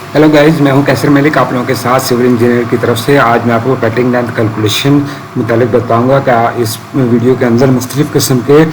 Hello guys, मैं हूं कैसर मलिक आप लोगों के साथ सिविल इंजीनियर की तरफ से। आज मैं आपको कटिंग लेंथ कैलकुलेशन मुतालिक बताऊंगा कि इस वीडियो के अंदर मुख्तलिफ़ किस्म के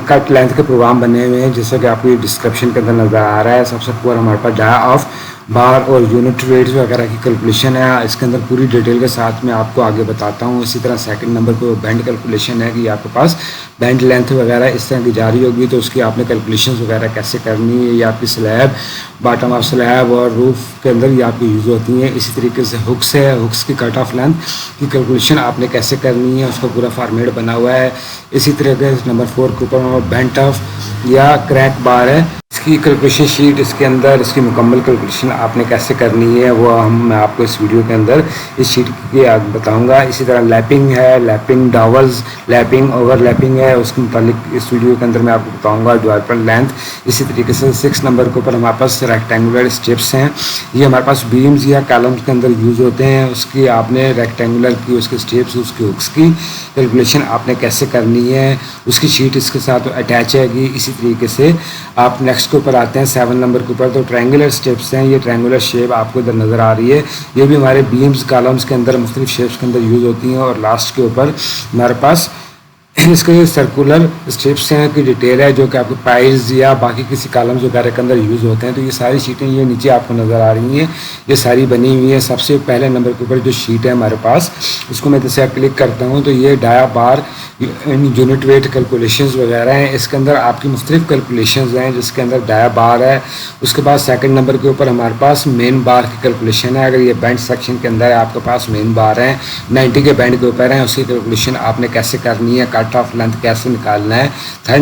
कट लेंथ के प्रोग्राम बने हुए हैं, जैसा कि आपको डिस्क्रिप्शन के अंदर नज़र आ रहा है। सबसे ऊपर हमारे पास डाया ऑफ बार और यूनिट वेट्स वगैरह की कैलकुलेशन है। इसके अंदर पूरी डिटेल के साथ मैं आपको आगे बताता हूँ। इसी तरह सेकंड नंबर पे बैंड कैलकुलेशन है कि आपके पास बैंड लेंथ वगैरह इस तरह की जारी होगी तो उसकी आपने कैलकुलेशन वगैरह कैसे करनी है। ये आपकी स्लैब, बॉटम ऑफ स्लैब और रूफ के अंदर ये आपकी यूज़ होती हैं। इसी तरीके से हुक्स है, हुक्स की कट ऑफ लेंथ की कैलकुलेशन आपने कैसे करनी है, उसका पूरा फॉर्मेट बना हुआ है। इसी तरीके से नंबर 4 के ऊपर बेंट ऑफ या क्रैक बार है, इसकी कैलकुलेशन शीट, इसके अंदर इसकी मुकम्मल कैलकुलेशन आपने कैसे करनी है वो मैं आपको इस वीडियो के अंदर इस शीट की बताऊंगा। इसी तरह लैपिंग है, लैपिंग डावल्स, लैपिंग ओवरलैपिंग है, उसके मुतालिक इस वीडियो के अंदर मैं आपको बताऊंगा। ड्वाइपर लेंथ। इसी तरीके से 6 नंबर के ऊपर हमारे पास रेक्टेंगुलर स्टेप्स हैं। ये हमारे पास बीम्स या कॉलम्स के अंदर यूज़ होते हैं। उसकी आपने रेक्टेंगुलर की उसके स्टेप्स, उसकी हुक्स की कैलकुलेशन आपने कैसे करनी है, उसकी शीट इसके साथ अटैच है। इसी तरीके से आप नेक्स्ट के ऊपर आते हैं 7 नंबर के ऊपर। तो ट्रायंगुलर स्टेप्स हैं, ये ट्रायंगुलर शेप आपको इधर नज़र आ रही है। ये भी हमारे बीम्स कॉलम्स के अंदर मुख्तलिफ शेप्स के अंदर यूज़ होती हैं। और लास्ट के ऊपर हमारे पास इसके सर्कुलर स्ट्रिप्स हैं की डिटेल है, जो कि आपके पाइल्स या बाकी किसी कॉलम्स वगैरह के अंदर यूज़ होते हैं। तो ये सारी शीटें ये नीचे आपको नज़र आ रही हैं, ये सारी बनी हुई हैं। सबसे पहले नंबर के ऊपर जो शीट है हमारे पास, इसको मैं जैसे क्लिक करता हूँ तो ये डाया बार यूनिट वेट कैलकुलेशंस वगैरह हैं। इसके अंदर आपकी मुख्तलिफ कैलकुलेशंस हैं, जिसके अंदर डाया बार है। उसके बाद सेकंड नंबर के ऊपर हमारे पास मेन बार की कैलकुलेशन है। अगर ये बैंड सेक्शन के अंदर है आपके पास मेन बार है, 90 के बैंड के ऊपर है, उसकी कैलकुलेशन आपने कैसे करनी है, कट ऑफ लेंथ कैसे निकालना है। थर्ड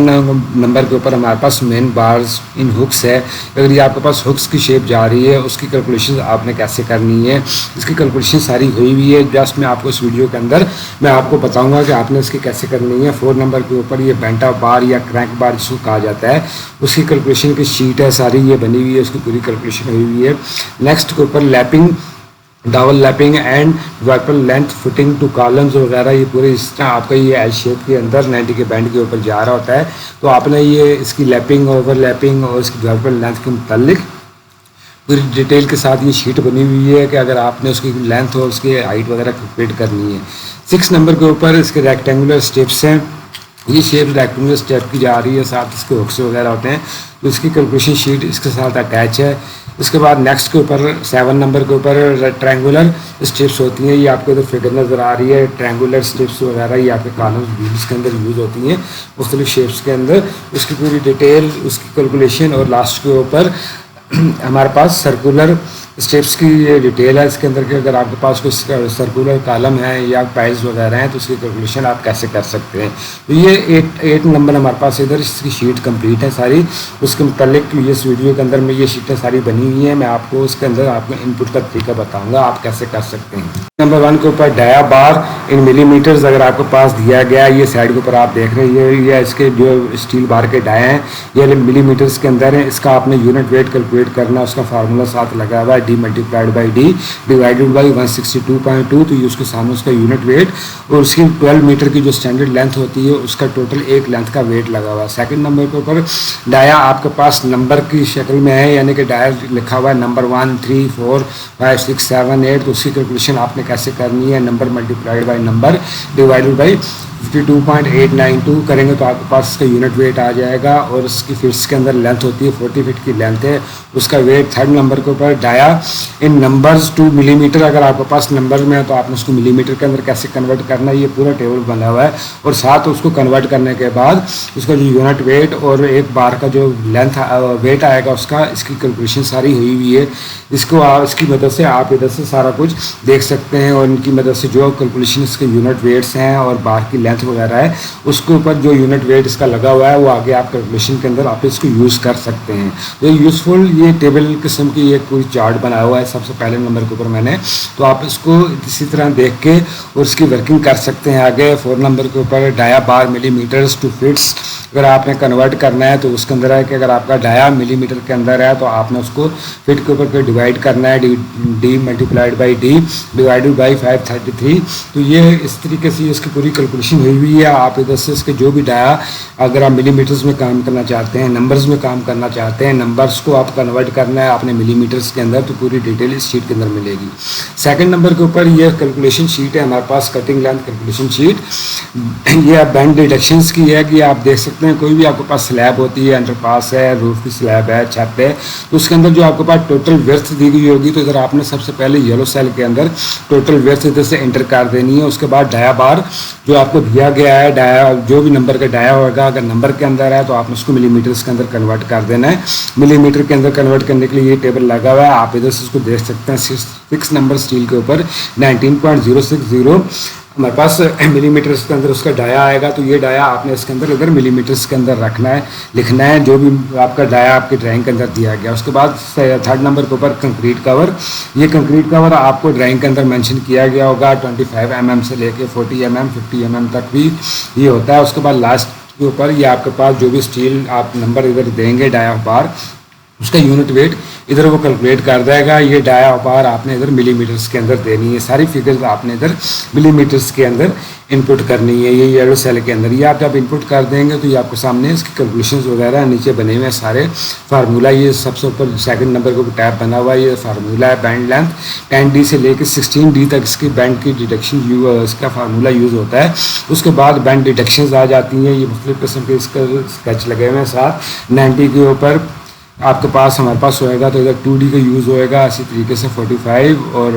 नंबर के ऊपर हमारे पास मेन बार्स इन हुक्स है। अगर ये आपके पास हुक्स की शेप जा रही है उसकी कैलकुलेशन आपने कैसे करनी है, इसकी कैलकुलेशन सारी हुई हुई है। जस्ट मैं आपको इस वीडियो के अंदर मैं आपको बताऊंगा कि आपने इसकी कैसे करनी है। 4 नंबर के ऊपर ये बेंट ऑफ बार या क्रैंक बार जिसको कहा जाता है, उसकी कैलकुलेशन की शीट है सारी ये बनी हुई है, उसकी पूरी कैलकुलेशन हुई हुई है। नेक्स्ट के ऊपर lapping, double lapping and wiper length fitting to columns वगैरह, ये पूरे इस तरह आपका ये एल शेप के अंदर 90 के बैंड के ऊपर जा रहा होता है। तो आपने ये इसकी लैपिंग, ओवरलैपिंग और इसकी वाइपर लेंथ के मुतालिक पूरी डिटेल के साथ ये शीट बनी हुई है कि अगर आपने उसकी लेंथ और उसकी हाइट वगैरह कैलकुलेट करनी है। 6 नंबर के ऊपर इसके रेक्टेंगुलर स्टेप्स हैं, ये शेप रेक्टेंगुलर स्टेप की जा रही है, साथ इसके हुक्स वगैरह होते हैं, तो इसकी कैलकुलेशन शीट इसके साथ अटैच है। इसके बाद नेक्स्ट के ऊपर 7 नंबर के ऊपर ट्रायंगुलर स्टेप्स होती हैं, ये आपको इधर फिगर नज़र आ रही है। ट्रायंगुलर स्टेप्स वगैरह ये आपके कॉलम्स बीम्स के अंदर यूज़ होती हैं मुख्तलिफ शेप्स के अंदर, उसकी पूरी डिटेल, उसकी कैलकुलेशन। और लास्ट के ऊपर हमारे पास सर्कुलर स्टेप्स की ये डिटेल है इसके अंदर कि अगर आपके पास कोई सर्कुलर कॉलम है या पाइल्स वगैरह हैं तो उसकी कैलकुलेशन आप कैसे कर सकते हैं। तो ये 8 नंबर हमारे पास इधर इसकी शीट कंप्लीट है सारी। उसके मुतालिक ये इस वीडियो के अंदर में ये शीटें सारी बनी हुई हैं। मैं आपको उसके अंदर आपको इनपुट का तरीका बताऊँगा आप कैसे कर सकते हैं। नंबर 1 के ऊपर डाया बार इन मिलीमीटर्स अगर आपके पास दिया गया, ये साइड के ऊपर आप देख रहे हैं, ये इसके जो स्टील बार के डाया हैं ये मिलीमीटर्स के अंदर है। इसका आपने यूनिट वेट कैलकुलेट करना, उसका फार्मूला साथ लगा हुआ है, D multiplied by D divided by 162.2। तो ये उसके सामने उसका यूनिट वेट और उसकी 12 मीटर की जो स्टैंडर्ड लेंथ होती है उसका टोटल एक लेंथ का वेट लगा हुआ है। सेकंड नंबर के ऊपर डाया आपके पास नंबर की शक्ल में है, यानी कि डाया लिखा हुआ है नंबर 1 3 4 5 6 7 8। तो उसकी कैलकुलेशन आपने कैसे करनी है, number multiplied by number divided by 52.892 करेंगे तो आपके पास इसका यूनिट वेट आ जाएगा। और उसकी फिट्स के अंदर लेंथ होती है 40 फीट की लेंथ है, उसका वेट। थर्ड नंबर के ऊपर डाया इन नंबर्स टू मिलीमीटर, अगर आपके पास नंबर में है तो आपने उसको मिलीमीटर के अंदर कैसे कन्वर्ट करना है, ये पूरा टेबल बना हुआ है। और साथ उसको कन्वर्ट करने के बाद उसका जो यूनिट वेट और एक बार का जो लेंथ वेट आएगा उसका, इसकी कैलकुलेशन सारी हुई हुई है। इसको इसकी मदद से आप इधर से सारा कुछ देख सकते हैं और इनकी मदद से जो कैलकुलेशन इसके यूनिट वेट्स हैं और बार की लेंथ वगैरह है उसके ऊपर जो यूनिट वेट इसका लगा हुआ है वो आगे आप कैलकुलेशन के अंदर आप इसको यूज़ कर सकते हैं। तो यूज़फुल ये टेबल किस्म की एक पूरी चार्ट बनाया हुआ है सबसे पहले नंबर के ऊपर मैंने, तो आप इसको इसी तरह देख के और इसकी वर्किंग कर सकते हैं आगे। 4 नंबर के ऊपर dia bar millimetres to fits, अगर आपने कन्वर्ट करना है तो उसके अंदर है कि अगर आपका डाया मिलीमीटर के अंदर है तो आपने उसको फिट के ऊपर डिवाइड करना है, D multiplied by D divided by 533। तो ये इस तरीके से इसकी पूरी कैलकुलेशन फिनिशिंग हुई हुई है। आप इधर से इसके जो भी डाया, अगर आप मिलीमीटर्स में काम करना चाहते हैं, नंबर्स में काम करना चाहते हैं, नंबर्स को आप कन्वर्ट करना है आपने मिलीमीटर्स के अंदर, तो पूरी डिटेल इस शीट के अंदर मिलेगी। सेकंड नंबर के ऊपर ये कैलकुलेशन शीट है हमारे पास, कटिंग लेंथ कैलकुलेशन शीट। ये बैंड डिडक्शंस की है कि आप देख सकते हैं कोई भी आपके पास स्लैब होती है, अंडरपास है, रूफ की स्लैब है, छत है, तो उसके अंदर जो आपके पास टोटल विड्थ दी गई होगी, तो इधर आपने सबसे पहले येलो सेल के अंदर टोटल विड्थ इधर से एंटर कर देनी है। उसके बाद डाया बार जो आपको दिया गया है, डाया जो भी नंबर का डाया होगा, अगर नंबर के अंदर है तो आपने उसको मिलीमीटर्स के अंदर कन्वर्ट कर देना है। मिलीमीटर के अंदर कन्वर्ट करने के लिए ये टेबल लगा हुआ है, आप इधर से उसको देख सकते हैं। 6 नंबर स्टील के ऊपर 19.060 हमारे पास मिलीमीटर्स के अंदर उसका डाया आएगा, तो ये डाया आपने इसके अंदर इधर मिलीमीटर्स के अंदर रखना है, लिखना है जो भी आपका डाया आपकी ड्राइंग के अंदर दिया गया। उसके बाद थर्ड नंबर के ऊपर कंक्रीट कवर, ये कंक्रीट कवर आपको ड्राइंग के अंदर मेंशन किया गया होगा 25 mm से लेके 40 mm 50 mm तक भी ये होता है। उसके बाद लास्ट के ऊपर ये आपके पास जो भी स्टील आप नंबर इधर देंगे डाया बार, उसका यूनिट वेट इधर वो कैलकुलेट कर देगा। ये डाया बार आपने इधर मिलीमीटर्स के अंदर देनी है, सारी फिगर्स आपने इधर मिलीमीटर्स के अंदर इनपुट करनी है। ये येलो सेल के अंदर ये आप जब इनपुट कर देंगे तो ये आपके सामने इसकी कैलकुलेशंस वगैरह नीचे बने हुए हैं सारे फार्मूला। ये सबसे ऊपर सेकंड नंबर के ऊपर टैब बना हुआ है, ये फार्मूला है बैंड लेंथ 10D से लेकर 16D तक इसकी बैंड की डिडक्शन इसका फार्मूला यूज़ होता है। उसके बाद बैंड डिडक्शंस आ जाती हैं, ये मुख्तलिफ किस्म के इसका स्केच लगे हुए हैं साथ। 90 के ऊपर आपके पास हमारे पास होएगा तो इधर 2D का यूज़ होएगा, इसी तरीके से 45 और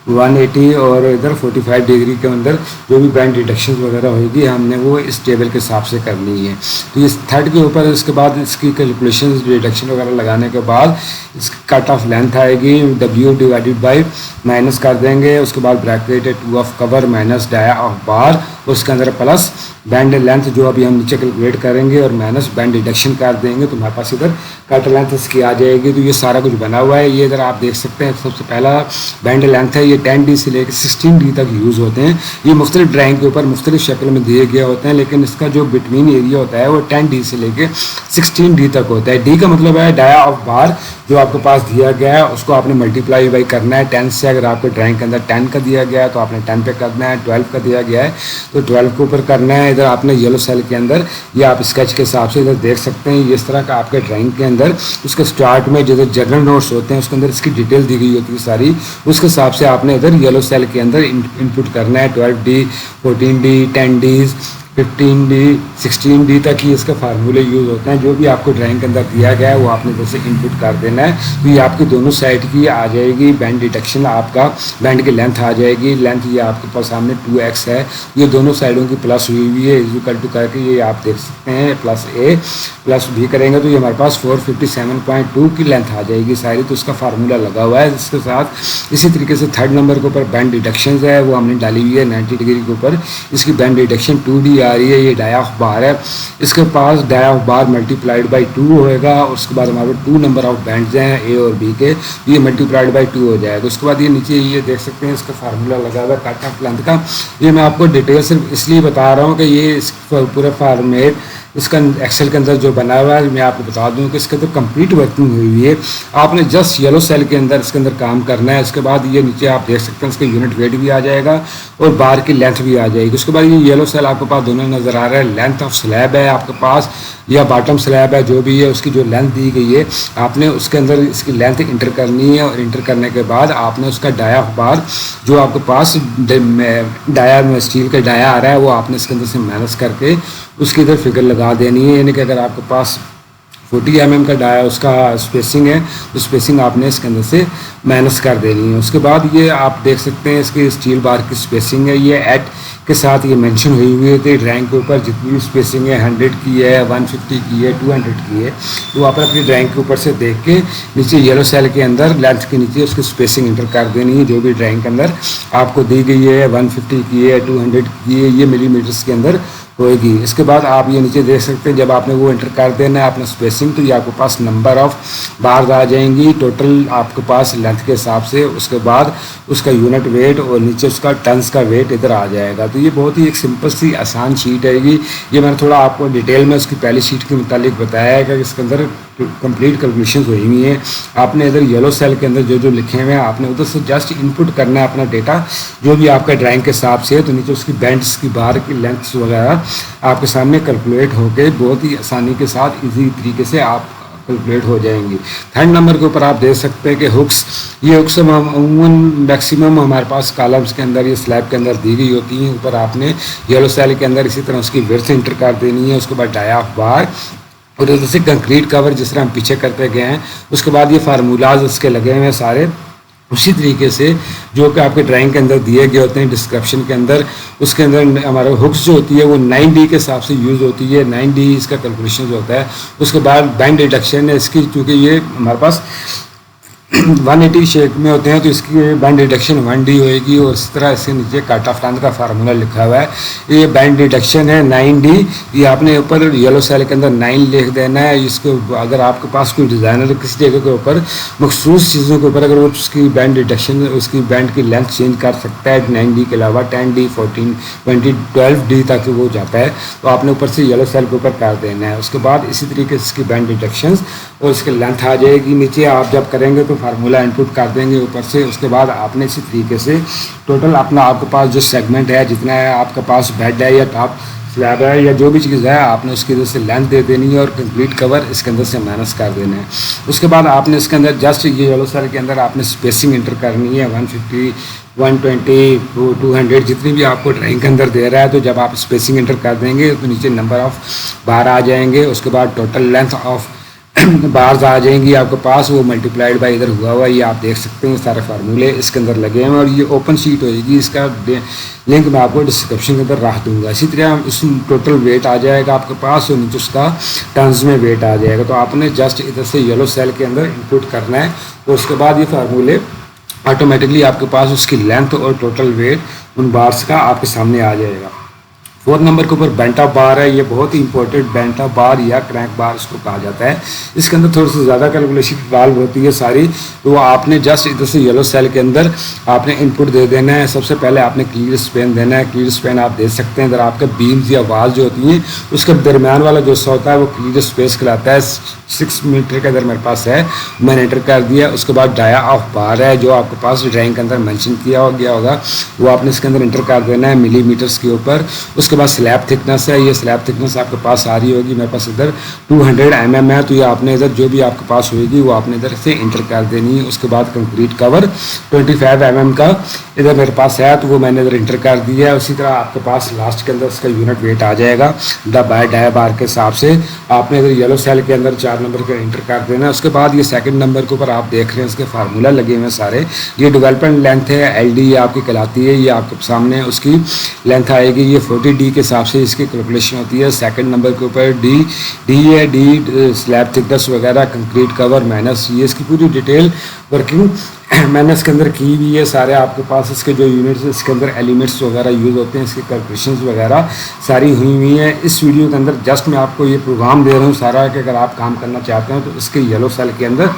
180 और इधर 45 डिग्री के अंदर जो भी बैंड डिडक्शन वगैरह होगी हमने वो इस टेबल के हिसाब से करनी है। तो ये थर्ड के ऊपर इसके बाद इसकी कैलकुलेशन डिडक्शन वगैरह लगाने के बाद इसकी कट ऑफ लेंथ आएगी W डिवाइडेड बाई माइनस कर देंगे। उसके बाद bracket 2 of cover minus dia of bar, उसके अंदर प्लस बैंड लेंथ जो अभी हम नीचे कैलकुलेट करेंगे और माइनस बैंड डिडक्शन कर देंगे, तो हमारे पास इधर कट लेंथ इसकी आ जाएगी। तो ये सारा कुछ बना हुआ है। ये इधर आप देख सकते हैं सबसे पहला बैंड लेंथ है, ये 10D से लेकर 16D तक यूज़ होते हैं। ये मुख्तलिफ ड्राइंग के ऊपर मुख्तलिफ शक्ल में दिए गए होते हैं, लेकिन इसका जो बिटवीन एरिया होता है वो 10D से लेकर 16D तक होता है। D का मतलब है डाया ऑफ बार, जो आपके पास दिया गया है उसको आपने मल्टीप्लाई बाई करना है 10 से। अगर आपके ड्राइंग के अंदर 10 का दिया गया है तो आपने 10 पे करना है, 12 का दिया गया है तो 12 के ऊपर करना है। इधर आपने येलो सेल के अंदर ये आप स्केच के हिसाब से इधर देख सकते हैं, इस तरह का आपके ड्राइंग के अंदर उसके स्टार्ट में जो जनरल नोट्स होते हैं उसके अंदर इसकी डिटेल दी गई होती है सारी, उसके हिसाब से आपने इधर येलो सेल के अंदर इनपुट करना है। 12D 14D 10D 15D 16D तक ही इसके फार्मूले यूज़ होते हैं। जो भी आपको ड्राइंग के अंदर दिया गया है वो आपने जैसे इनपुट कर देना है, तो ये आपकी दोनों साइड की आ जाएगी बैंड डिटेक्शन, आपका बैंड की लेंथ आ जाएगी। लेंथ ये आपके पास सामने 2x है, ये दोनों साइडों की प्लस हुई हुई है, इक्वल टू करके ये आप देख सकते हैं प्लस A प्लस B करेंगे तो ये हमारे पास 457.2 की लेंथ आ जाएगी सारी। तो उसका फार्मूला लगा हुआ है इसके साथ। इसी तरीके से थर्ड नंबर के ऊपर बैंड डिटेक्शन है वो हमने डाली हुई है 90 डिग्री के ऊपर, इसकी बैंड डिटेक्शन 2D आ रही है। ये डाया ऑफ बार है, इसके पास dia of bar multiplied by 2 होएगा। उसके बाद हमारे 2 नंबर ऑफ बैंड्स हैं A और B के, ये मल्टीप्लाइड बाई 2 हो जाएगा। उसके बाद ये नीचे ये देख सकते हैं इसका फार्मूला लगा हुआ है कट ऑफ लेंथ का। ये मैं आपको डिटेल सिर्फ इसलिए बता रहा हूँ कि ये इस पूरा फार्मेट इसका एक्सेल के अंदर जो बना हुआ है मैं आपको बता दूं कि इसके अंदर कंप्लीट वर्किंग हुई हुई है। आपने जस्ट येलो सेल के अंदर इसके अंदर काम करना है। इसके बाद ये नीचे आप देख सकते हैं इसका यूनिट वेट भी आ जाएगा और बार की लेंथ भी आ जाएगी। उसके बाद ये येलो सेल आपके पास दोनों नज़र आ रहा है। लेंथ ऑफ स्लैब है आपके पास या बॉटम स्लैब है जो भी है, उसकी जो लेंथ दी गई है आपने उसके अंदर इसकी लेंथ इंटर करनी है और इंटर करने के बाद आपने उसका डाया बार जो आपके पास डाया में स्टील का डाया आ रहा है वो आपने इसके अंदर से माइनस करके उसकी इधर फिगर लगा देनी है। यानी कि अगर आपके पास 40 mm का डाया उसका स्पेसिंग है तो स्पेसिंग आपने इसके अंदर से माइनस कर देनी है। उसके बाद ये आप देख सकते हैं इसकी स्टील बार की स्पेसिंग है, ये एट के साथ ये मेंशन हुई हुई है। ड्राइंग के ऊपर जितनी भी स्पेसिंग है 100 की है, 150 की है, 200 की है, तो आप अपनी ड्राइंग के ऊपर से देख के नीचे येलो सेल के अंदर लेंथ के नीचे उसकी स्पेसिंग इंटर कर देनी है। जो भी ड्राइंग के अंदर आपको दी गई है 150 की है, 200 की है, ये मिलीमीटर्स के अंदर होएगी। इसके बाद आप ये नीचे देख सकते हैं जब आपने वो एंटर कर देना है अपना स्पेसिंग तो ये आपके पास नंबर ऑफ बार्स आ जाएंगी टोटल आपके पास लेंथ के हिसाब से। उसके बाद उसका यूनिट वेट और नीचे उसका टन्स का वेट इधर आ जाएगा। तो ये बहुत ही एक सिंपल सी आसान शीट है। ये मैंने थोड़ा आपको डिटेल में उसकी पहली शीट के मुतालिक बताया है कि इसके अंदर कंप्लीट कैलकुलेशन हुई हुई हैं। आपने इधर येलो सेल के अंदर जो जो लिखे हुए हैं आपने उधर से जस्ट इनपुट करना है अपना डेटा जो भी आपका ड्राइंग के हिसाब से है, तो नीचे उसकी बैंड्स की बार की लेंथ्स वगैरह आपके सामने कैलकुलेट होकर बहुत ही आसानी के साथ ईजी तरीके से आप कैलकुलेट हो जाएंगी। थर्ड नंबर के ऊपर आप देख सकते हैं कि हुक्स, ये हुक्स अमूमन मैक्सिमम हमारे पास कॉलम्स के अंदर ये स्लैब के अंदर दी गई होती हैं। ऊपर आपने येलो सेल के अंदर इसी तरह उसकी विड्थ इंटर कर देनी है, उसके बाद डाया ऑफ बार और इधर से कंक्रीट कवर जिस तरह हम पीछे करते गए हैं। उसके बाद ये फार्मूलाज उसके लगे हुए हैं सारे उसी तरीके से जो कि आपके ड्राइंग के अंदर दिए गए होते हैं डिस्क्रिप्शन के अंदर। उसके अंदर हमारा हुक्स जो होती है वो 9D के हिसाब से यूज़ होती है, 9D इसका कैलकुलेशन होता है। उसके बाद बैंड डिडक्शन है इसकी, चूँकि ये हमारे पास 180 शेप में होते हैं तो इसकी बैंड डिडक्शन 1D होएगी। और इस तरह इसके नीचे कट ऑफ लेंथ का फार्मूला लिखा हुआ है। ये बैंड डिडक्शन है 9D, ये आपने ऊपर येलो सेल के अंदर 9 लिख देना है। इसको अगर आपके पास कोई डिज़ाइनर किसी जगह के ऊपर मखसूस चीज़ों के ऊपर अगर वो उसकी बैंड डिडक्शन उसकी बैंड की लेंथ चेंज कर सकता है 9D के अलावा 10D 14 20 12D तक वो जाता है, तो आपने ऊपर से येलो सेल के ऊपर कर देना है। उसके बाद इसी तरीके से इसकी बैंड डिडक्शन और इसकी लेंथ आ जाएगी। नीचे आप जब करेंगे तो फार्मूला इनपुट कर देंगे ऊपर से। उसके बाद आपने इसी तरीके से टोटल अपना आपके पास जो सेगमेंट है जितना है आपके पास बेड है या टॉप स्लैब है या जो भी चीज़ है आपने उसकी इधर से लेंथ दे देनी है और कंप्लीट कवर इसके अंदर से माइनस कर देना है। उसके बाद आपने इसके अंदर जस्ट ये येलो सेल के अंदर आपने स्पेसिंग इंटर करनी है 150 120 200 जितनी भी आपको ड्राइंग के अंदर दे रहा है। तो जब आप स्पेसिंग इंटर कर देंगे तो नीचे नंबर ऑफ बार आ जाएंगे। उसके बाद टोटल लेंथ ऑफ बार्स आ जाएंगी आपके पास, वो मल्टीप्लाइड बाय इधर हुआ हुआ, ये आप देख सकते हैं सारे फार्मूले इसके अंदर लगे हैं। और ये ओपन शीट होएगी, इसका लिंक मैं आपको डिस्क्रिप्शन के अंदर रख दूंगा। इसी तरह इस टोटल वेट आ जाएगा आपके पास और नीचे उसका टन्स में वेट आ जाएगा। तो आपने जस्ट इधर से येलो सेल के अंदर इनपुट करना है और उसके बाद ये फार्मूले ऑटोमेटिकली आपके पास उसकी लेंथ और टोटल वेट उन बार्स का आपके सामने आ जाएगा। 4 नंबर के ऊपर बेंट ऑफ बार है, ये बहुत ही इंपॉर्टेंट बेंट ऑफ बार या क्रैंक बार इसको कहा जाता है। इसके अंदर थोड़ी सी ज़्यादा कैलकुलेशन इन्वॉल्व होती है सारी, तो आपने जस्ट इधर से येलो सेल के अंदर आपने इनपुट दे देना है। सबसे पहले आपने क्लियर स्पेन देना है। क्लियर स्पेन आप दे सकते हैं इधर आपके बीम्स या वाल जो होती हैं उसके दरमियान वाला जो हिस्सा होता है वो क्लियर स्पेस कहलाता है। 6 मीटर का इधर मेरे पास है, मैंने एंटर कर दिया। उसके बाद डाया ऑफ बार है जो आपके पास ड्राइंग के अंदर मेंशन किया गया होगा, वो आपने इसके अंदर एंटर कर देना है मिलीमीटर्स के ऊपर। उसके बाद स्लैब थिकनेस है, ये स्लैब थिकनेस आपके पास आ रही होगी, मेरे पास इधर 200 mm है, तो ये आपने इधर जो भी आपके पास होगी वो आपने इधर से एंटर कर देनी है। उसके बाद कंक्रीट कवर 25 mm का इधर मेरे पास है, तो वो मैंने इधर एंटर कर दिया है। उसी तरह आपके पास लास्ट के अंदर इसका यूनिट वेट आ जाएगा डाया बार के हिसाब से। आपने इधर येलो सेल के अंदर 4 नंबर का एंटर कर देना है। उसके बाद ये सेकंड नंबर के ऊपर आप देख रहे हैं इसके फार्मूला लगे हुए हैं सारे। ये डेवलपमेंट लेंथ है LD ये आपकी कहलाती है, ये आपके सामने उसकी लेंथ आएगी। ये 40D के हिसाब से इसकी कैलकुलेशन होती है। सेकंड नंबर के ऊपर डी है, डी स्लैब थिकनेस वगैरह कंक्रीट कवर माइनस, ये इसकी पूरी डिटेल वर्किंग मैंने इसके अंदर की हुई है। सारे आपके पास इसके जो यूनिट्स इसके अंदर एलिमेंट्स वगैरह यूज़ होते हैं, इसकी कैलकुलेशंस वगैरह सारी हुई हुई हैं। इस वीडियो के अंदर जस्ट मैं आपको ये प्रोग्राम दे रहा हूँ सारा कि अगर आप काम करना चाहते हैं तो इसके येलो सेल के अंदर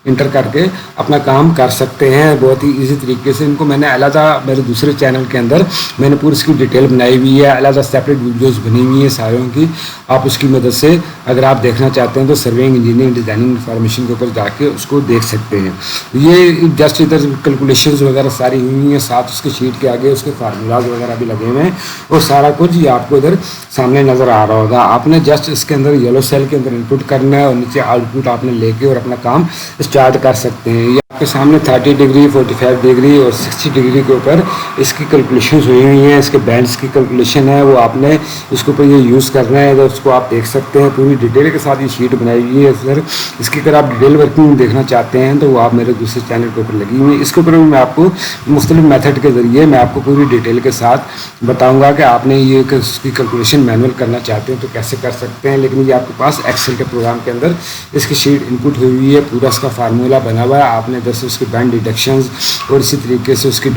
इंटर करके अपना काम कर सकते हैं बहुत ही इजी तरीके से। इनको मैंने अलग मेरे दूसरे चैनल के अंदर मैंने पूरी इसकी डिटेल बनाई हुई है, अलग सेपरेट वीडियोस बनी हुई हैं सारों की। आप उसकी मदद से अगर आप देखना चाहते हैं तो सर्वेइंग इंजीनियरिंग डिज़ाइनिंग इन्फॉर्मेशन के ऊपर जाके उसको देख सकते हैं। ये जस्ट इधर कैलकुलेशंस वगैरह सारी हुई हैं, साथ उसके शीट के आगे उसके फार्मूलाज वगैरह भी लगे हुए हैं और सारा कुछ ये आपको इधर सामने नज़र आ रहा होगा। आपने जस्ट इसके अंदर येलो सेल के अंदर इनपुट करना है और नीचे आउटपुट आपने लेके और अपना काम स्टार्ट कर सकते हैं। ये आपके सामने 30 डिग्री 45 डिग्री और 60 डिग्री के ऊपर इसकी कैलकुलेशन हुई हुई हैं। इसके बैंड्स की कैलकुलेशन है वो आपने इसके ऊपर ये यूज़ करना है, तो उसको आप देख सकते हैं पूरी डिटेल के साथ ये शीट बनाई हुई है। सर इसकी अगर आप डिटेल वर्किंग देखना चाहते हैं तो वो आप मेरे दूसरे चैनल के ऊपर लगी हुई है। इसके ऊपर मैं आपको मुख्तलिफ मेथड के ज़रिए मैं आपको पूरी डिटेल के साथ बताऊँगा कि आपने ये इसकी कैलकुलेशन मैनुअल करना चाहते हैं तो कैसे कर सकते हैं। लेकिन ये आपके पास एक्सेल के प्रोग्राम के अंदर इसकी शीट इनपुट हुई हुई है, पूरा इसका फार्मूला बना हुआ है। आपने जैसे उसके बैंड डिडक्शंस और इसी तरीके से उसकी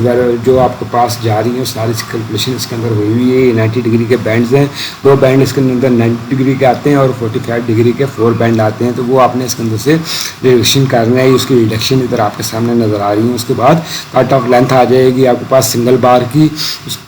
जो आपके पास जा रही है सारी कैलकुलेशन इसके अंदर हुई हुई है। 90 डिग्री के बैंड्स हैं, 2 बैंड इसके अंदर 90 डिग्री के आते हैं और 45 डिग्री के 4 बैंड आते हैं, तो वो आपने इसके अंदर से डिडक्शन करना है। उसकी डिडक्शन इधर आपके सामने नज़र आ रही है। उसके बाद कट ऑफ लेंथ आ जाएगी आपके पास सिंगल बार की,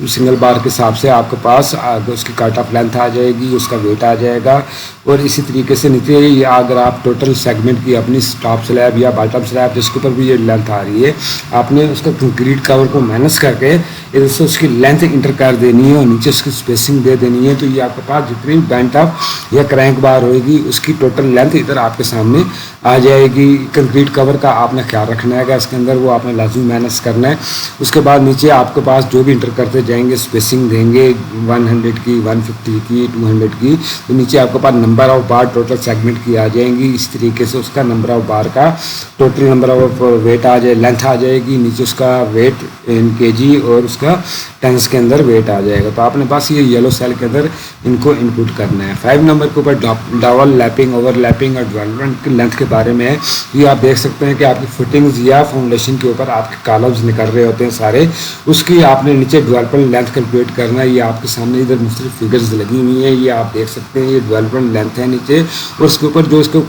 सिंगल बार के हिसाब से आपके पास उसकी कट ऑफ लेंथ आ जाएगी, उसका वेट आ जाएगा और इसी तरीके से नीचे या अगर आप टोटल सेगमेंट की अपनी टॉप स्लैब या बॉटम स्लैब जिसके ऊपर भी ये लेंथ आ रही है, आपने उसका कंक्रीट कवर को माइनस करके इधर से उसकी लेंथ इंटर कर देनी है और नीचे उसकी स्पेसिंग दे देनी है। तो ये आपके पास जितनी बेंट अप या क्रैंक बार होगी उसकी टोटल लेंथ इधर आपके सामने आ जाएगी। कंक्रीट कवर का आपने ख्याल रखना है कि इसके अंदर वो आपने लाजमी माइनस करना है। उसके बाद नीचे आपके पास जो भी इंटर करते जाएंगे स्पेसिंग देंगे 100 की, 150 की, 200 की, तो नीचे आपके पास number of bar total segment की आ जाएंगी। इस तरीके से उसका नंबर ऑफ बार का टोटल नंबर ऑफ वेट आ जाए, लेंथ आ जाएगी, नीचे उसका वेट इन केजी और उसका टेंस के अंदर वेट आ जाएगा। तो आपने बस ये येलो सेल के अंदर इनको इनपुट करना है। 5 नंबर के ऊपर डबल लैपिंग, ओवरलैपिंग और डेवलपमेंट की लेंथ के बारे में है। ये आप देख सकते हैं कि आपकी फुटिंग्स या फाउंडेशन के ऊपर आपके कॉलम्स निकल रहे होते हैं सारे, उसकी आपने नीचे डेवलपमेंट लेंथ कैलकुलेट करना है। ये आपके सामने इधर मुख्तलिफ फिगर्स लगी हुई हैं, ये आप देख सकते हैं। ये डेवलपमेंट लेंथ है नीचे, और उसके ऊपर जो इसको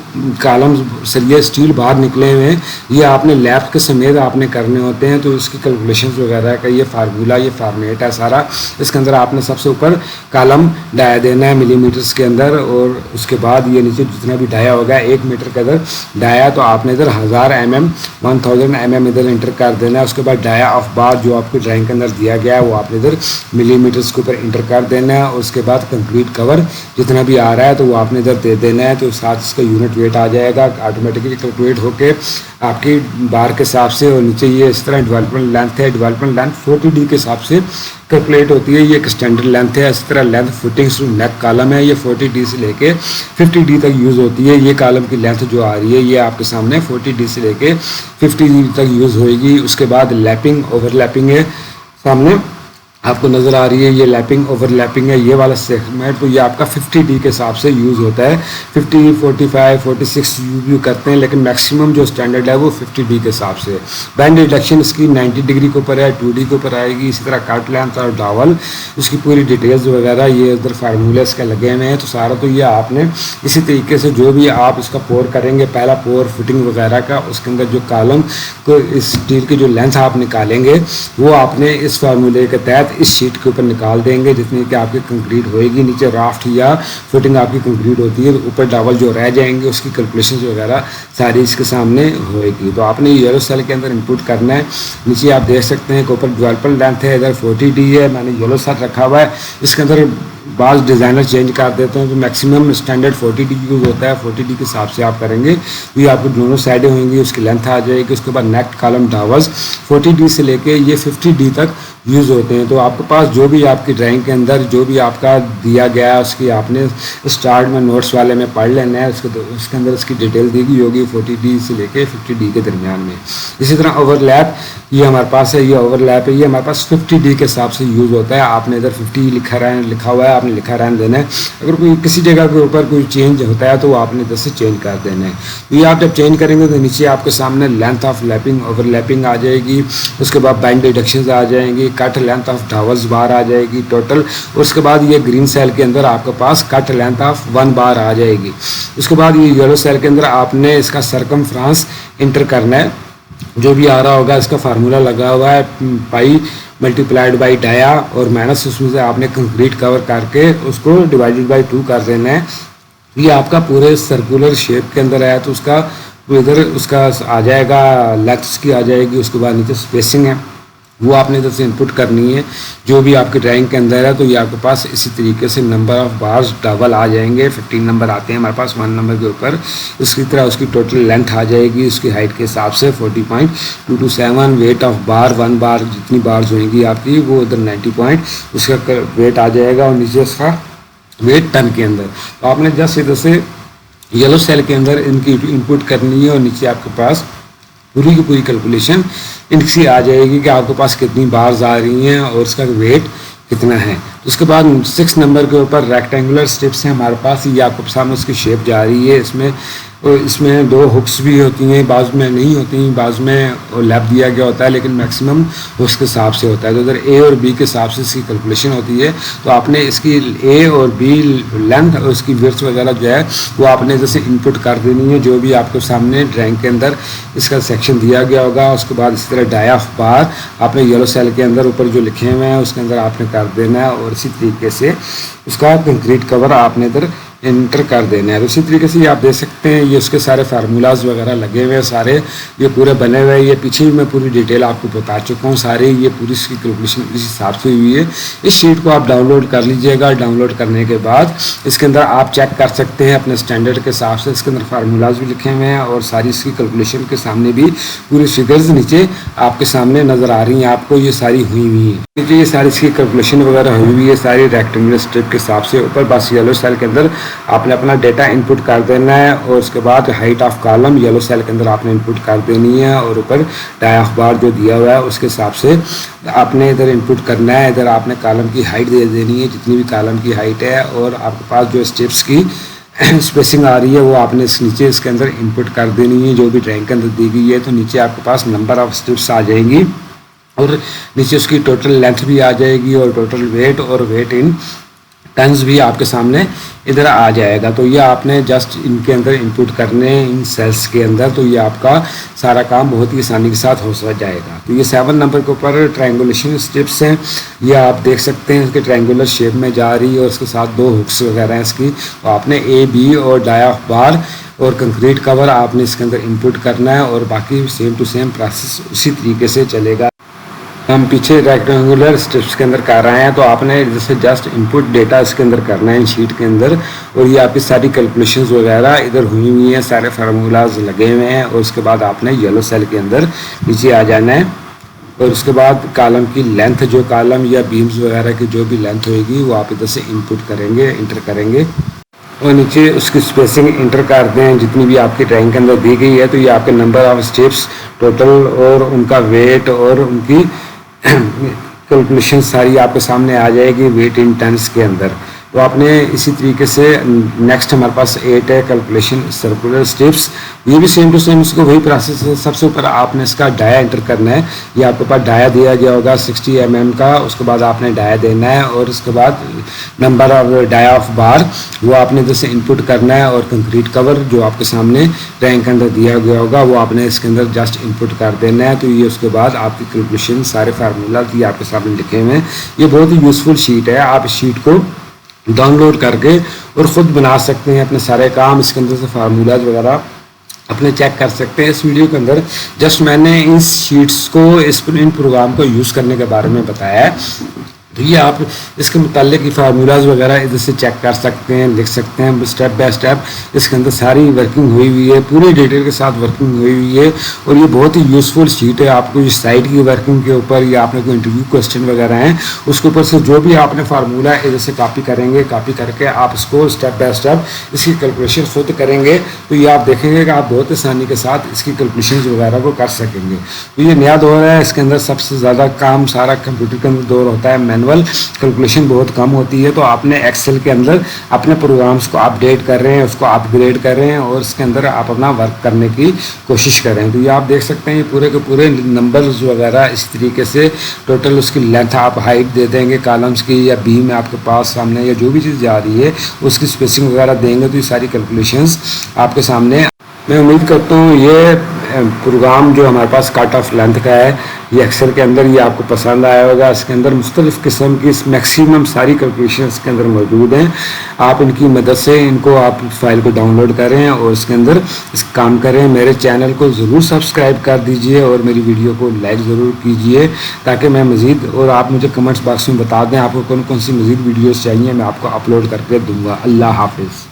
कॉलम्स सरिया स्टील बाहर निकले हुए हैं, ये आपने लैप के समेत आपने करने होते हैं। तो इसकी कैलकुलेशन वगैरह का ये फार्मूला, ये फॉर्मेट है सारा। इसके अंदर आपने सबसे ऊपर कॉलम डाया देना है मिलीमीटर्स के अंदर, और उसके बाद ये नीचे जितना भी डाया होगा 1 मीटर के अंदर डाया, तो आपने इधर 1000 mm 1000 mm इधर इंटर कर देना है। उसके बाद डाया ऑफ बार जो आपको ड्राइंग के अंदर दिया गया है वो आपने इधर मिलीमीटर्स के ऊपर इंटर कर देना है। और उसके बाद कंक्रीट कवर जितना भी आ रहा है तो वो आपने इधर दे देना है। तो साथ इसका यूनिट वेट आ जाएगा ऑटोमेटिकली कैलकुलेट होके आपकी बार के हिसाब से। और नीचे ये इस तरह डेवलपमेंट लेंथ है, डेवलपमेंट लेंथ 40D के हिसाब से कैलकुलेट होती है। ये एक स्टैंडर्ड लेंथ है। इस तरह length footings to neck column है, ये 40D से लेके 50D तक यूज़ होती है। ये कॉलम की लेंथ जो आ रही है ये आपके सामने 40D से लेके 50D तक यूज़ होएगी। उसके बाद लैपिंग ओवरलैपिंग है, सामने आपको नज़र आ रही है ये लैपिंग ओवरलैपिंग है, ये वाला सेगमेंट। तो ये आपका 50D के हिसाब से यूज़ होता है। 50, 45, 46 यूज़ करते हैं, लेकिन मैक्सिमम जो स्टैंडर्ड है वो 50D के हिसाब से। बैंड रिडक्शन इसकी 90 डिग्री के ऊपर है, 2D के ऊपर आएगी। इसी तरह कट लेंथ और डावल उसकी पूरी डिटेल्स वगैरह ये इधर फार्मूले इसके लगे हुए हैं। तो सारा तो ये आपने इसी तरीके से जो भी आप इसका पोर करेंगे, पहला पोर फिटिंग वगैरह का, उसके अंदर जो कॉलम को इस स्टील की जो लेंथ आप निकालेंगे वो आपने इस फार्मूले के तहत इस शीट के ऊपर निकाल देंगे जितनी कि आपकी कंक्रीट होएगी। नीचे राफ्ट या फुटिंग आपकी कंक्रीट होती है, तो ऊपर डावल जो रह जाएंगे उसकी कैलकुलेशन वगैरह सारी इसके सामने होएगी। तो आपने येलो सेल के अंदर इनपुट करना है। नीचे आप देख सकते हैं कि ऊपर डेवलपमेंट लेंथ है, इधर 40D है, मैंने येलो सेल रखा हुआ है। इसके अंदर बाज़ डिज़ाइनर चेंज कर देते हैं, तो मैक्सिमम स्टैंडर्ड 40D यूज़ होता है। 40D के हिसाब से आप करेंगे तो ये आपको दोनों साइडें होंगी, उसकी लेंथ आ जाएगी। उसके बाद नेक कॉलम डावर्स 40D से लेके ये 50D तक यूज़ होते हैं। तो आपके पास जो भी आपकी ड्राइंग के अंदर जो भी आपका दिया गया है उसकी आपने स्टार्ट में नोट्स वाले में पढ़ लेना है। उसके अंदर इसकी डिटेल दी गई होगी 40D से लेके 50D के दरमियान में। इसी तरह ओवरलैप ये हमारे पास है, ये ओवरलैप है, ये हमारे पास 50D के हिसाब से यूज़ होता है। आपने इधर 50 लिखा हुआ है, आपने लिखा रहने देना है। अगर कोई किसी जगह के ऊपर कोई चेंज होता है तो आपने इधर से चेंज कर देना है। तो ये आप जब चेंज करेंगे तो नीचे आपके सामने लेंथ ऑफ लैपिंग ओवरलैपिंग आ जाएगी। उसके बाद बैंड डिडक्शंस आ जाएंगी, कट लेंथ ऑफ डावर्स बार आ जाएगी टोटल। उसके बाद ये ग्रीन सेल के अंदर आपके पास कट लेंथ ऑफ 1 बार आ जाएगी। उसके बाद ये येलो सेल के अंदर आपने इसका सरकमफ्रेंस इंटर करना है। जो भी आ रहा होगा इसका फार्मूला लगा हुआ है, पाई मल्टीप्लाइड बाई डाया और माइनस उसमें से आपने कंक्रीट कवर करके उसको डिवाइडेड बाई 2 कर देना है। ये आपका पूरे सर्कुलर शेप के अंदर है, तो उसका इधर उसका आ जाएगा, लेंथ की आ जाएगी। उसके बाद नीचे स्पेसिंग है वो आपने इधर से इनपुट करनी है जो भी आपकी ड्राइंग के अंदर है। तो ये आपके पास इसी तरीके से नंबर ऑफ बार्स डबल आ जाएंगे। 15 नंबर आते हैं हमारे पास 1 नंबर के ऊपर। उसकी तरह उसकी टोटल लेंथ आ जाएगी उसकी हाइट के हिसाब से 40.227। वेट ऑफ बार 1 बार जितनी बार्स होंगी आपकी वो उधर 90 पॉइंट उसका वेट आ जाएगा। और नीचे उसका वेट टन के अंदर। तो आपने जस्ट इधर से येलो सेल के अंदर इनकी इनपुट करनी है और नीचे आपके पास पूरी की पूरी कैलकुलेशन इनकी आ जाएगी कि आपके पास कितनी बार्स आ रही हैं और उसका वेट कितना है। तो उसके बाद 6 नंबर के ऊपर रेक्टेंगुलर स्ट्रिप्स हैं हमारे पास। ये आपके सामने उसकी शेप जा रही है। इसमें 2 हुक्स भी होती हैं, बाज़ में नहीं होती, बाज़ में लैप दिया गया होता है, लेकिन मैक्सिमम हुक्स के हिसाब से होता है। तो उधर A और B के हिसाब से इसकी कैलकुलेशन होती है। तो आपने इसकी A और B लेंथ और उसकी विड्थ वगैरह जो है वो आपने जैसे इनपुट कर देनी है जो भी आपके सामने ड्राइंग के अंदर इसका सेक्शन दिया गया होगा। उसके बाद इसी तरह डाया ऑफ बार आपने येलो सेल के अंदर ऊपर जो लिखे हुए हैं उसके अंदर आपने कर देना है। और इसी तरीके से उसका कंक्रीट कवर आपने इधर इंटर कर देना है। तो इसी तरीके से ये आप देख सकते हैं, ये उसके सारे फार्मूलाज वगैरह लगे हुए हैं, सारे ये पूरे बने हुए हैं। ये पीछे भी मैं पूरी डिटेल आपको बता चुका हूँ, सारे ये पूरी इसकी कैलकुलेशन इस हिसाब से हुई है। इस शीट को आप डाउनलोड कर लीजिएगा। डाउनलोड करने के बाद इसके अंदर आप चेक कर सकते हैं अपने स्टैंडर्ड के हिसाब से। इसके अंदर फार्मूलाज भी लिखे हुए हैं और सारी इसकी कैलकुलेशन के सामने भी पूरी फिगर्स नीचे आपके सामने नज़र आ रही हैं, आपको ये सारी हुई हुई है। नीचे ये सारी इसकी कैलकुलेशन वगैरह हुई हुई है सारी रेक्टेंगुलर स्ट्रिप के हिसाब से। ऊपर बस येलो सेल के अंदर आपने अपना डेटा इनपुट कर देना है और उसके बाद height of column yellow cell के अंदर आपने इनपुट कर देनी है और ऊपर डाई ऑफ बार जो दिया हुआ है उसके हिसाब से आपने इधर इनपुट करना है। इधर आपने कॉलम की हाइट दे देनी है, जितनी भी कॉलम की हाइट है, और आपके पास जो स्टेप्स की स्पेसिंग आ रही है वो आपने इस नीचे इसके अंदर इनपुट कर देनी है जो भी ड्राइंग के अंदर दी गई है। तो नीचे आपके पास नंबर ऑफ स्टेप्स आ जाएंगी और नीचे उसकी टोटल लेंथ भी आ जाएगी और टोटल वेट और वेट इन टन्स भी आपके सामने इधर आ जाएगा। तो ये आपने जस्ट इनके अंदर इनपुट करने इन सेल्स के अंदर, तो ये आपका सारा काम बहुत ही आसानी के साथ हो जाएगा। तो ये 7 नंबर के ऊपर ट्रायंगुलेशन स्टेप्स हैं, ये आप देख सकते हैं इसके ट्रायंगुलर शेप में जा रही है और उसके साथ 2 हुक्स वगैरह हैं इसकी। तो आपने ए बी और डाई ऑफ बार और कंक्रीट कवर आपने इसके अंदर इनपुट करना है और बाकी सेम टू सेम प्रोसेस उसी तरीके से चलेगा। हम पीछे रेक्टेंगुलर स्टेप्स के अंदर कर रहे हैं, तो आपने जैसे जस्ट इनपुट डेटा इसके अंदर करना है शीट के अंदर, और ये आपकी सारी कैलकुलेशंस वगैरह इधर हुई हुई हैं, सारे फार्मूलाज लगे हुए हैं। और उसके बाद आपने येलो सेल के अंदर नीचे आ जाना है और उसके बाद कॉलम की लेंथ, जो कॉलम या बीम्स वगैरह की जो भी लेंथ होगी वो आप इधर से इनपुट करेंगे, इंटर करेंगे और नीचे उसकी स्पेसिंग इंटर कर दें जितनी भी आपकी ड्राइंग के अंदर दी गई है। तो ये आपके नंबर ऑफ स्टेप्स टोटल और उनका वेट और उनकी कैलकुलेशन सारी आपके सामने आ जाएगी वेट इन टन्स के अंदर। तो आपने इसी तरीके से नेक्स्ट हमारे पास 8 है कैलकुलेशन सर्कुलर स्टेप्स, ये भी सेम टू सेम इसको वही प्रोसेस है। सबसे ऊपर आपने इसका डाया एंटर करना है, ये आपके पास डाया दिया गया होगा 60 mm का, उसके बाद आपने डाया देना है और उसके बाद number of dia of bar वो आपने जैसे इनपुट करना है और कंक्रीट कवर जो आपके सामने रैंक के अंदर दिया गया होगा वो आपने इसके अंदर जस्ट इनपुट कर देना है। तो ये उसके बाद आपकी कैलकुलेशन सारे फार्मूला ये आपके सामने लिखे हुए हैं। ये बहुत ही यूज़फुल शीट है, आप इस शीट को डाउनलोड करके और ख़ुद बना सकते हैं अपने सारे काम। इसके अंदर से फार्मूलाज वगैरह अपने चेक कर सकते हैं। इस वीडियो के अंदर जस्ट मैंने इन शीट्स को इन प्रोग्राम को यूज़ करने के बारे में बताया है। तो ये आप इसके मुताल्लिक की फार्मूलाज वगैरह इधर से चेक कर सकते हैं, लिख सकते हैं स्टेप बाय स्टेप। इसके अंदर सारी वर्किंग हुई हुई है, पूरी डिटेल के साथ वर्किंग हुई हुई है और ये बहुत ही यूज़फुल शीट है। आपको इस साइड की वर्किंग के ऊपर या आपने कोई इंटरव्यू क्वेश्चन वगैरह हैं उसके ऊपर से जो भी आपने फार्मूला इधर से कॉपी करेंगे, कॉपी करके आप इसको स्टेप बाय स्टेप इसकी कैलकुलेशन खुद करेंगे तो ये आप देखेंगे कि आप बहुत आसानी के साथ इसकी कैलकुलेशन वगैरह को कर सकेंगे। तो ये नया दौर है, इसके अंदर सबसे ज़्यादा काम सारा कंप्यूटर के अंदर दौर होता है, मैनुअल कैलकुलेशन बहुत कम होती है। तो आपने एक्सेल के अंदर अपने प्रोग्राम्स को अपडेट कर रहे हैं, उसको अपग्रेड कर रहे हैं और इसके अंदर आप अपना वर्क करने की कोशिश कर रहे हैं। तो ये आप देख सकते हैं ये पूरे के पूरे नंबर्स वगैरह इस तरीके से टोटल उसकी लेंथ आप हाइट दे देंगे कॉलम्स की या बीम आपके पास सामने या जो भी चीज़ जा रही है उसकी स्पेसिंग वगैरह देंगे। तो ये सारी कैलकुलेशंस आपके सामने, मैं उम्मीद करता हूँ ये प्रोग्राम जो हमारे पास कट ऑफ लेंथ का है ये एक्सेल के अंदर ये आपको पसंद आया होगा। इसके अंदर मुख्तलिफ़ किस्म की मैक्सिमम सारी कैलकुलेशन इसके अंदर मौजूद हैं। आप इनकी मदद से इनको आप फाइल को डाउनलोड करें और इसके अंदर इस काम करें। मेरे चैनल को ज़रूर सब्सक्राइब कर दीजिए और मेरी वीडियो को लाइक ज़रूर कीजिए ताकि मैं मज़ीद, और आप मुझे कमेंट्स बॉक्स में बता दें आपको कौन कौन सी मज़ीद वीडियोज़ चाहिए, मैं आपको अपलोड करके दूँगा। अल्लाह हाफिज़।